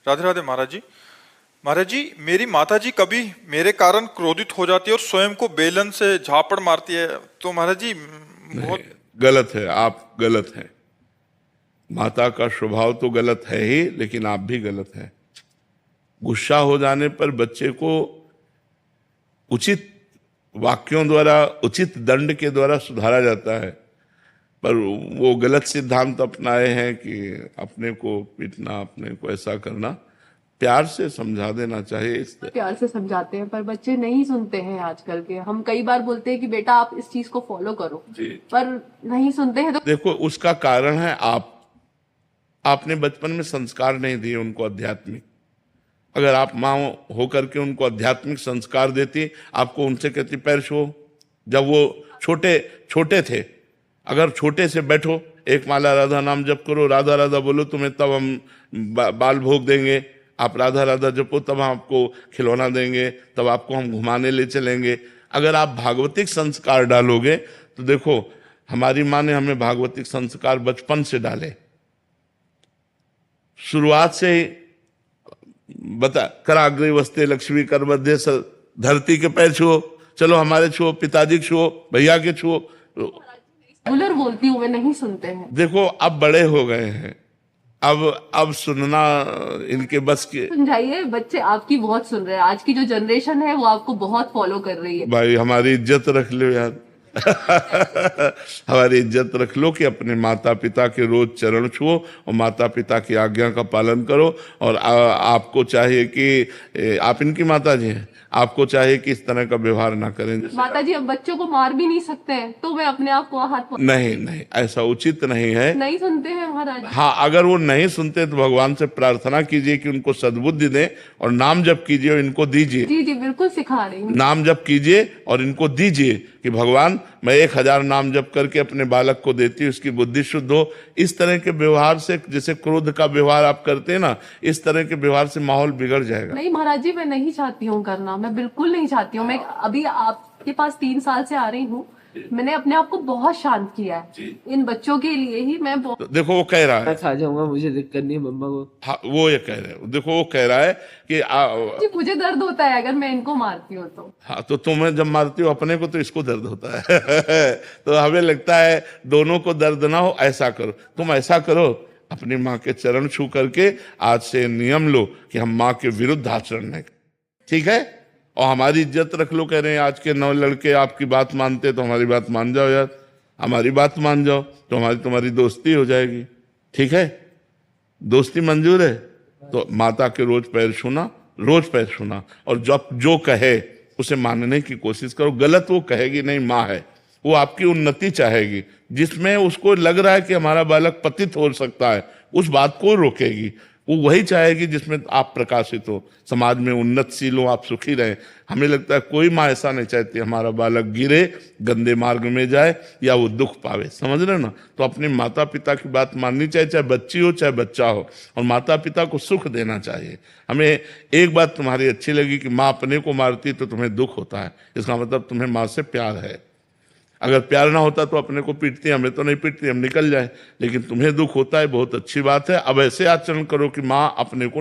राधे राधे महाराज जी। महाराज जी, मेरी माता जी कभी मेरे कारण क्रोधित हो जाती है और स्वयं को बेलन से झापड़ मारती है, तो महाराज जी नहीं, बहुत गलत है, आप गलत हैं। माता का स्वभाव तो गलत है ही, लेकिन आप भी गलत हैं। गुस्सा हो जाने पर बच्चे को उचित वाक्यों द्वारा, उचित दंड के द्वारा सुधारा जाता है, पर वो गलत सिद्धांत अपनाए हैं कि अपने को पीटना, अपने को ऐसा करना। प्यार से समझा देना चाहिए। इस प्यार से समझाते हैं पर बच्चे नहीं सुनते हैं आजकल के। हम कई बार बोलते हैं कि बेटा आप इस चीज को फॉलो करो, पर नहीं सुनते हैं। तो देखो, उसका कारण है आपने बचपन में संस्कार नहीं दिए उनको आध्यात्मिक। अगर आप माँ होकर के उनको आध्यात्मिक संस्कार देती, आपको उनसे कहती पैर छुओ, जब वो छोटे छोटे थे, अगर छोटे से बैठो, एक माला राधा नाम जप करो, राधा राधा बोलो, तुम्हें तब हम बाल भोग देंगे, आप राधा राधा जपो तब हम आपको खिलौना देंगे, तब आपको हम घुमाने ले चलेंगे। अगर आप भागवतिक संस्कार डालोगे तो देखो, हमारी माँ ने हमें भागवतिक संस्कार बचपन से डाले, शुरुआत से ही बता, कराग्रे वस्ते लक्ष्मी कर मध्य धरती के पैर छुओ, चलो हमारे छुओ, पिताजी के छुओ, भैया के छुओ। रेगुलर बोलती हूँ, वे नहीं सुनते हैं। देखो, अब बड़े हो गए हैं, अब सुनना इनके बस के। समझाइए, बच्चे आपकी बहुत सुन रहे हैं। आज की जो जनरेशन है वो आपको बहुत फॉलो कर रही है। भाई हमारी इज्जत रख लो यार। हमारी इज्जत रख लो कि अपने माता पिता के रोज चरण छुओ और माता पिता की आज्ञा का पालन करो। और आपको चाहिए कि आप इनकी माता जी हैं, आपको चाहिए कि इस तरह का व्यवहार ना करें। माता जी, अब बच्चों को मार भी नहीं सकते हैं, तो मैं अपने आप को हाथ नहीं, ऐसा उचित नहीं है। नहीं सुनते हैं महाराज। हाँ, अगर वो नहीं सुनते तो भगवान से प्रार्थना कीजिए कि उनको सद्बुद्धि दें, और नाम जप कीजिए और इनको दीजिए। जी जी, बिल्कुल सिखा रही हूँ। नाम जप कीजिए और इनको दीजिए कि भगवान, मैं 1000 नाम जप करके अपने बालक को देती हूँ, उसकी बुद्धि शुद्ध हो। इस तरह के व्यवहार से, जैसे क्रोध का व्यवहार आप करते हैं ना, इस तरह के व्यवहार से माहौल बिगड़ जाएगा। नहीं महाराज जी, मैं नहीं चाहती हूँ करना, मैं बिल्कुल नहीं चाहती हूँ। मैं अभी आपके पास 3 साल से आ रही हूँ, मैंने अपने आप को बहुत शांत किया है इन बच्चों के लिए ही। मैं तो देखो, वो कह रहा है मैं खा जाऊंगा, मुझे दिक्कत नहीं है मम्मा को। हाँ, वो ये कह रहे हैं, देखो वो कह रहा है कि जी, मुझे दर्द होता है अगर मैं इनको मारती हूँ तो। हाँ, तो तुम्हें जब मारती हो अपने को तो इसको दर्द होता है। तो हमें लगता है दोनों को दर्द ना हो, ऐसा करो, तुम ऐसा करो, अपनी माँ के चरण छू करके आज से नियम लो कि हम माँ के विरुद्ध आचरण नहीं, ठीक है? और हमारी इज्जत रख लो। कह रहे हैं आज के नौ लड़के आपकी बात मानते, तो हमारी बात मान जाओ यार, हमारी बात मान जाओ, तो तुम्हारी दोस्ती हो जाएगी, ठीक है? दोस्ती मंजूर है? तो माता के रोज पैर छूना, और जब जो कहे उसे मानने की कोशिश करो। गलत वो कहेगी नहीं, माँ है, वो आपकी उन्नति चाहेगी। जिसमें उसको लग रहा है कि हमारा बालक पतित हो सकता है, उस बात को रोकेगी। वो वही चाहेगी जिसमें आप प्रकाशित हो, समाज में उन्नतशील हो, आप सुखी रहें। हमें लगता है कोई माँ ऐसा नहीं चाहती हमारा बालक गिरे, गंदे मार्ग में जाए या वो दुख पावे, समझ रहे ना? तो अपने माता पिता की बात माननी चाहिए, चाहे बच्ची हो चाहे बच्चा हो, और माता पिता को सुख देना चाहिए। हमें एक बात तुम्हारी अच्छी लगी कि माँ अपने को मारती तो तुम्हें दुख होता है, इसका मतलब तुम्हें माँ से प्यार है। अगर प्यार ना होता तो अपने को पीटती, हमें तो नहीं पीटती, हम निकल जाए, लेकिन तुम्हें दुख होता है, बहुत अच्छी बात है। अब ऐसे आचरण करो कि माँ अपने को